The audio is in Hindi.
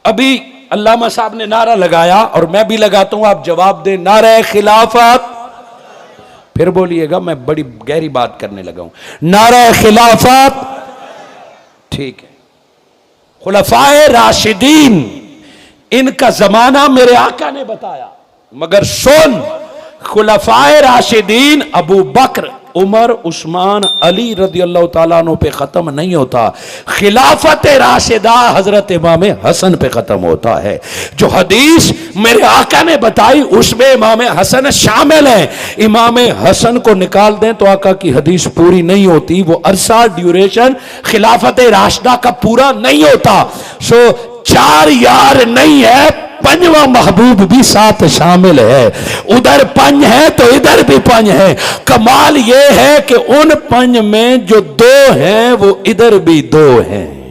अभी अल्लामा साहब ने नारा लगाया और मैं भी लगाता हूं, आप जवाब दें, नारा खिलाफत। फिर बोलिएगा, मैं बड़ी गहरी बात करने लगा हूं। नारा खिलाफत, ठीक है। खुलफाए राशिदीन, इनका जमाना मेरे आका ने बताया, मगर सुन, खुलफाए राशिदीन अबू बकर, उमर, उस्मान, अली रज़ी अल्लाह ताला अन्हु पे खत्म नहीं होता। खिलाफत राशिदा हजरत इमाम हसन पे खत्म होता है। जो हदीस मेरे आका ने बताई उसमें इमाम हसन शामिल है। इमाम हसन को निकाल दें तो आका की हदीस पूरी नहीं होती, वो अरसा ड्यूरेशन खिलाफत राशिदा का पूरा नहीं होता। सो चार यार नहीं है, पंजवा महबूब भी साथ शामिल है। उधर पंज है तो इधर भी पंज है। कमाल यह है कि उन पंज में जो दो हैं वो इधर भी दो हैं।